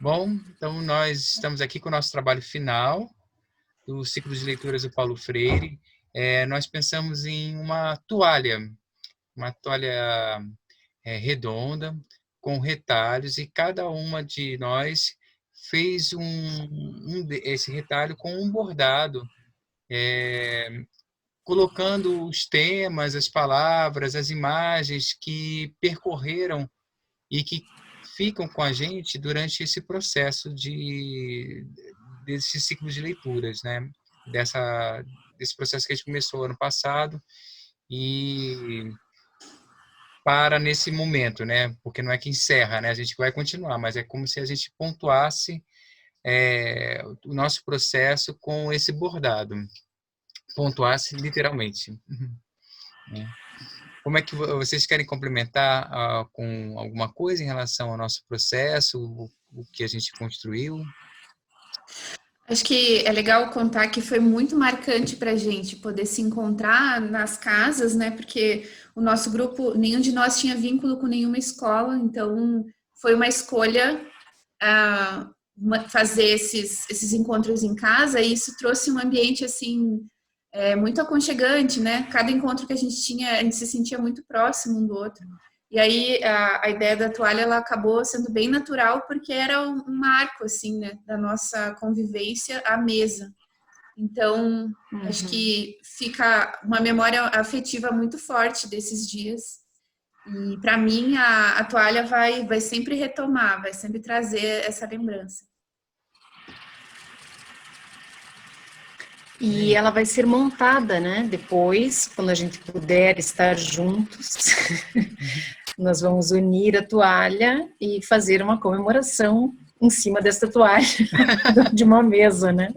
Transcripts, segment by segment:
Bom, então nós estamos aqui com o nosso trabalho final do ciclo de leituras do Paulo Freire. Nós pensamos em uma toalha redonda, com retalhos, e cada uma de nós fez esse retalho com um bordado, colocando os temas, as palavras, as imagens que percorreram e que ficam com a gente durante esse processo desse ciclo de leituras, né? Desse processo que a gente começou ano passado e para nesse momento, né? Porque não é que encerra, né? A gente vai continuar, mas é como se a gente pontuasse o nosso processo com esse bordado, pontuasse literalmente. Né? Como é que vocês querem complementar com alguma coisa em relação ao nosso processo, o que a gente construiu? Acho que é legal contar que foi muito marcante para a gente poder se encontrar nas casas, né? Porque o nosso grupo, nenhum de nós tinha vínculo com nenhuma escola, então foi uma escolha fazer esses encontros em casa, e isso trouxe um ambiente assim muito aconchegante, né? Cada encontro que a gente tinha, a gente se sentia muito próximo um do outro. E aí a ideia da toalha ela acabou sendo bem natural porque era um marco assim, né, da nossa convivência à mesa. Então, acho que fica uma memória afetiva muito forte desses dias. E para mim a toalha vai sempre retomar, vai sempre trazer essa lembrança. E ela vai ser montada, né? Depois, quando a gente puder estar juntos, nós vamos unir a toalha e fazer uma comemoração em cima dessa toalha de uma mesa, né?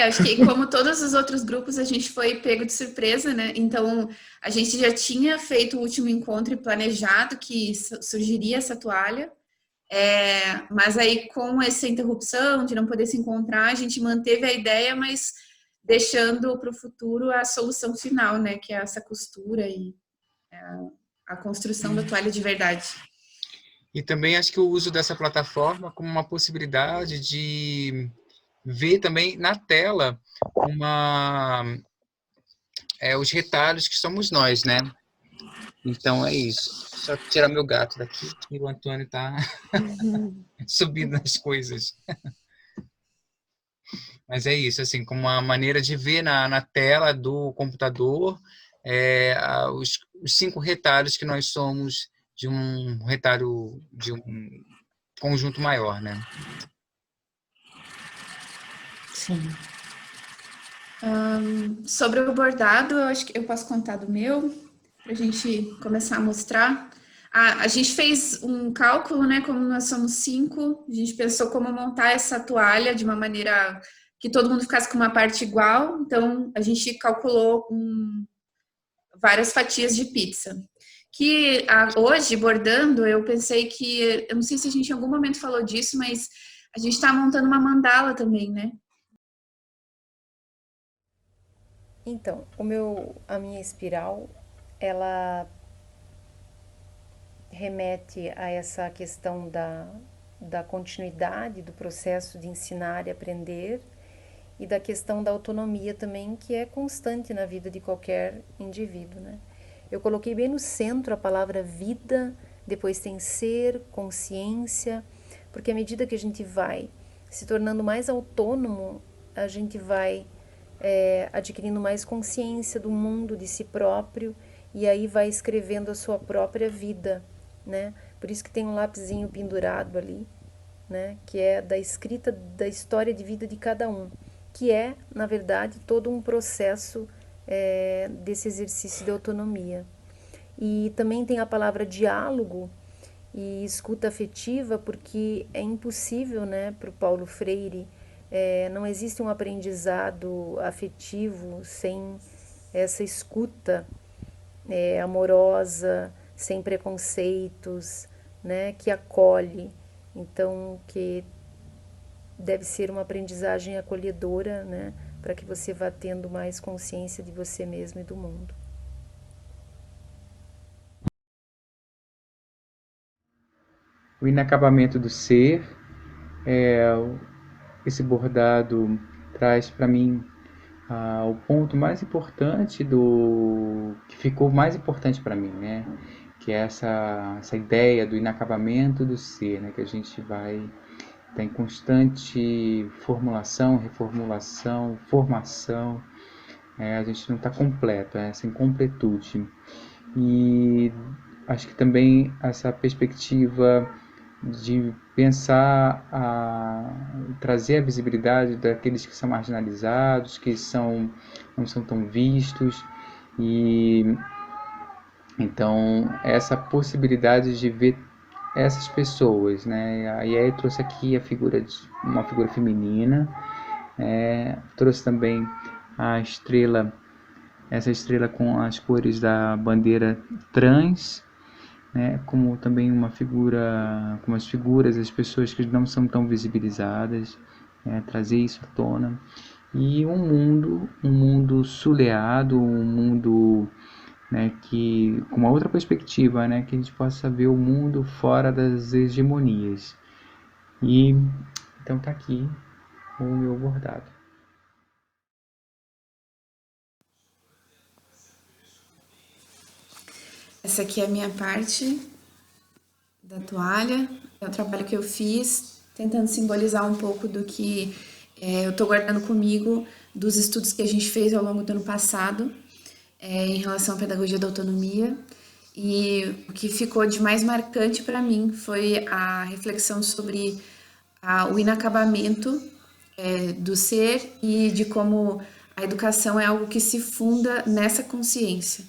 Acho que como todos os outros grupos, a gente foi pego de surpresa, né? Então, a gente já tinha feito o último encontro e planejado que surgiria essa toalha. Mas aí, com essa interrupção de não poder se encontrar, a gente manteve a ideia, mas deixando para o futuro a solução final, né? Que é essa costura e a construção da toalha de verdade. E também acho que o uso dessa plataforma como uma possibilidade de ver também na tela os retalhos que somos nós, né? Então é isso. Só tirar meu gato daqui, que o Antônio tá subindo nas coisas. Mas é isso, assim, como uma maneira de ver na tela do computador os 5 retalhos que nós somos de um retalho, de um conjunto maior, né? Sim. Sobre o bordado, eu acho que eu posso contar do meu, para a gente começar a mostrar. A gente fez um cálculo, né? Como nós somos 5, a gente pensou como montar essa toalha de uma maneira que todo mundo ficasse com uma parte igual. Então, a gente calculou várias fatias de pizza. Que hoje, bordando, eu pensei que, eu não sei se a gente em algum momento falou disso, mas a gente está montando uma mandala também, né? Então, a minha espiral, ela remete a essa questão da continuidade do processo de ensinar e aprender e da questão da autonomia também, que é constante na vida de qualquer indivíduo, né? Eu coloquei bem no centro a palavra vida, depois tem ser, consciência, porque à medida que a gente vai se tornando mais autônomo, a gente vai adquirindo mais consciência do mundo, de si próprio, e aí vai escrevendo a sua própria vida, né? Por isso que tem um lapisinho pendurado ali, né? Que é da escrita da história de vida de cada um, que é, na verdade, todo um processo desse exercício de autonomia. E também tem a palavra diálogo e escuta afetiva, porque é impossível, né, para o Paulo Freire, não existe um aprendizado afetivo sem essa escuta amorosa, sem preconceitos, né, que acolhe. Então, que deve ser uma aprendizagem acolhedora, né, para que você vá tendo mais consciência de você mesmo e do mundo. O inacabamento do ser, esse bordado traz para mim o ponto mais importante que ficou mais importante para mim, né? Que é essa ideia do inacabamento do ser, né? Que a gente vai estar em constante formulação, reformulação, formação. A gente não está completo, essa incompletude. E acho que também essa perspectiva de pensar trazer a visibilidade daqueles que são marginalizados, que não são tão vistos, e então essa possibilidade de ver essas pessoas, né? E aí eu trouxe aqui uma figura feminina, trouxe também essa estrela com as cores da bandeira trans, né, como também como as figuras, as pessoas que não são tão visibilizadas, trazer isso à tona. E um mundo soleado, um mundo, né, com uma outra perspectiva, né, que a gente possa ver o mundo fora das hegemonias. E então tá aqui o meu bordado. Essa aqui é a minha parte da toalha, é o trabalho que eu fiz, tentando simbolizar um pouco do que eu estou guardando comigo, dos estudos que a gente fez ao longo do ano passado, em relação à pedagogia da autonomia. E o que ficou de mais marcante para mim foi a reflexão sobre o inacabamento do ser e de como a educação é algo que se funda nessa consciência.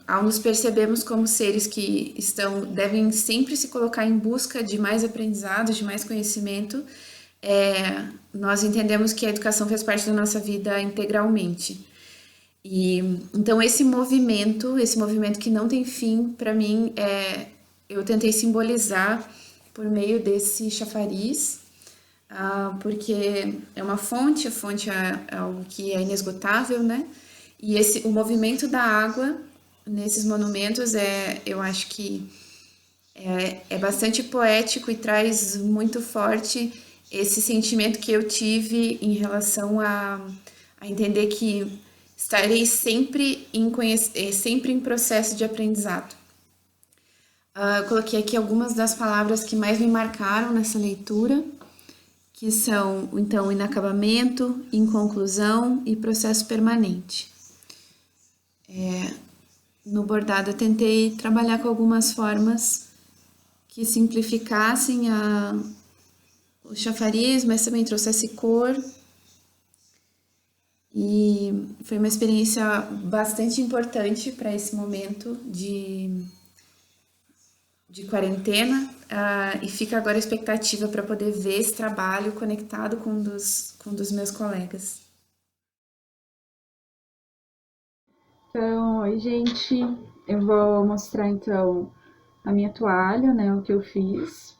Ao nos percebermos como seres que devem sempre se colocar em busca de mais aprendizado, de mais conhecimento, nós entendemos que a educação faz parte da nossa vida integralmente. E então esse movimento que não tem fim, para mim, eu tentei simbolizar por meio desse chafariz, porque é uma fonte, a fonte é algo que é inesgotável, né? E o movimento da água nesses monumentos eu acho que é bastante poético e traz muito forte esse sentimento que eu tive em relação a entender que estarei sempre em processo de aprendizado. Eu coloquei aqui algumas das palavras que mais me marcaram nessa leitura, que são, então, inacabamento, inconclusão e processo permanente. No bordado eu tentei trabalhar com algumas formas que simplificassem o chafariz, mas também trouxesse cor. E foi uma experiência bastante importante para esse momento de quarentena. E fica agora a expectativa para poder ver esse trabalho conectado com um dos meus colegas. Então, oi gente, eu vou mostrar então a minha toalha, né, o que eu fiz.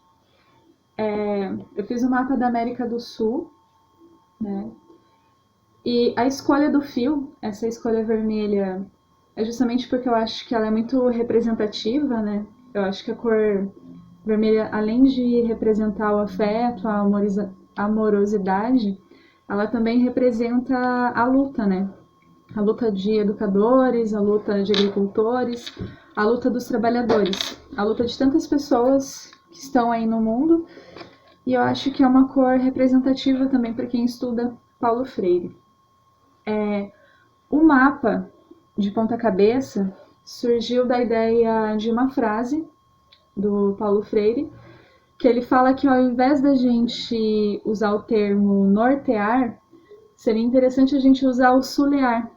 Eu fiz um mapa da América do Sul, né, e a escolha do fio, essa escolha vermelha, é justamente porque eu acho que ela é muito representativa, né, eu acho que a cor vermelha, além de representar o afeto, a amorosidade, ela também representa a luta, né, a luta de educadores, a luta de agricultores, a luta dos trabalhadores, a luta de tantas pessoas que estão aí no mundo, e eu acho que é uma cor representativa também para quem estuda Paulo Freire. O mapa de ponta cabeça surgiu da ideia de uma frase do Paulo Freire, que ele fala que ao invés da gente usar o termo nortear, seria interessante a gente usar o sulear,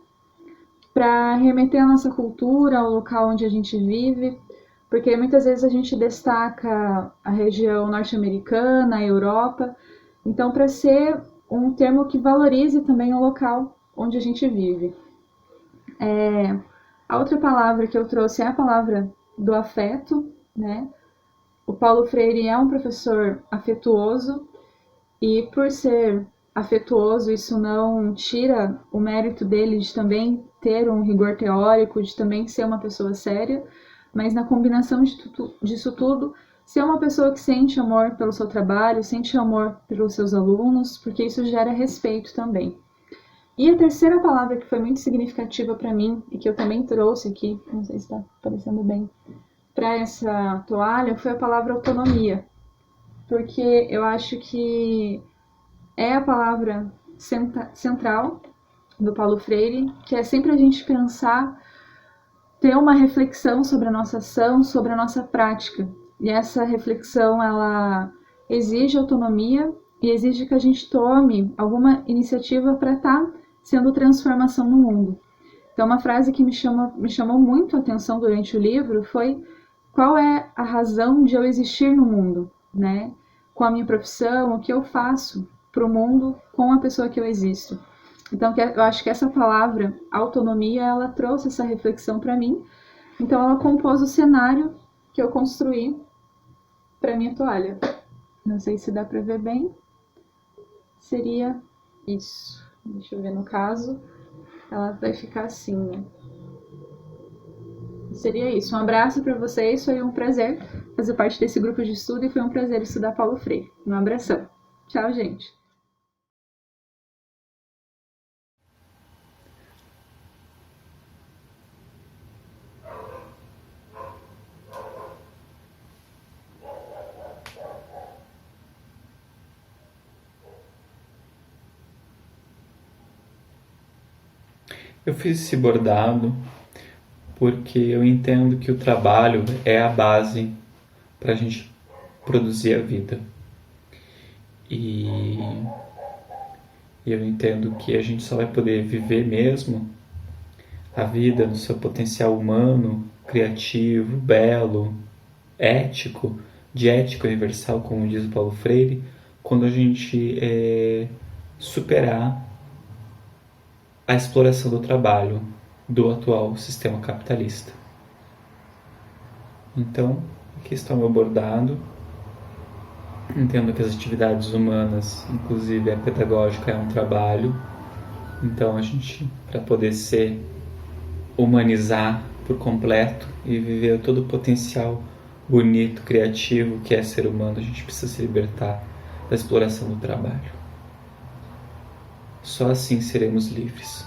para remeter a nossa cultura, ao local onde a gente vive, porque muitas vezes a gente destaca a região norte-americana, a Europa, então para ser um termo que valorize também o local onde a gente vive. A outra palavra que eu trouxe é a palavra do afeto, né? O Paulo Freire é um professor afetuoso e por ser afetuoso, isso não tira o mérito dele de também ter um rigor teórico, de também ser uma pessoa séria, mas na combinação disso tudo ser uma pessoa que sente amor pelo seu trabalho, sente amor pelos seus alunos, porque isso gera respeito também. E a terceira palavra que foi muito significativa para mim, e que eu também trouxe aqui, não sei se está aparecendo bem, para essa toalha, foi a palavra autonomia. Porque eu acho que é a palavra central do Paulo Freire, que é sempre a gente pensar, ter uma reflexão sobre a nossa ação, sobre a nossa prática. E essa reflexão, ela exige autonomia e exige que a gente tome alguma iniciativa para estar sendo transformação no mundo. Então, uma frase que me chamou muito a atenção durante o livro foi: qual é a razão de eu existir no mundo, né? Com a minha profissão, o que eu faço para o mundo com a pessoa que eu existo. Então, eu acho que essa palavra, autonomia, ela trouxe essa reflexão para mim. Então, ela compôs o cenário que eu construí para minha toalha. Não sei se dá para ver bem. Seria isso. Deixa eu ver, no caso, ela vai ficar assim, né? Seria isso. Um abraço para vocês. Foi um prazer fazer parte desse grupo de estudo e foi um prazer estudar Paulo Freire. Um abração. Tchau, gente. Eu fiz esse bordado porque eu entendo que o trabalho é a base para a gente produzir a vida. E eu entendo que a gente só vai poder viver mesmo a vida no seu potencial humano, criativo, belo, ético, de ética universal, como diz o Paulo Freire, quando a gente superar a exploração do trabalho do atual sistema capitalista. Então, aqui está o meu bordado. Entendo que as atividades humanas, inclusive a pedagógica, é um trabalho. Então, a gente, para poder humanizar por completo e viver todo o potencial bonito, criativo que é ser humano, a gente precisa se libertar da exploração do trabalho. Só assim seremos livres.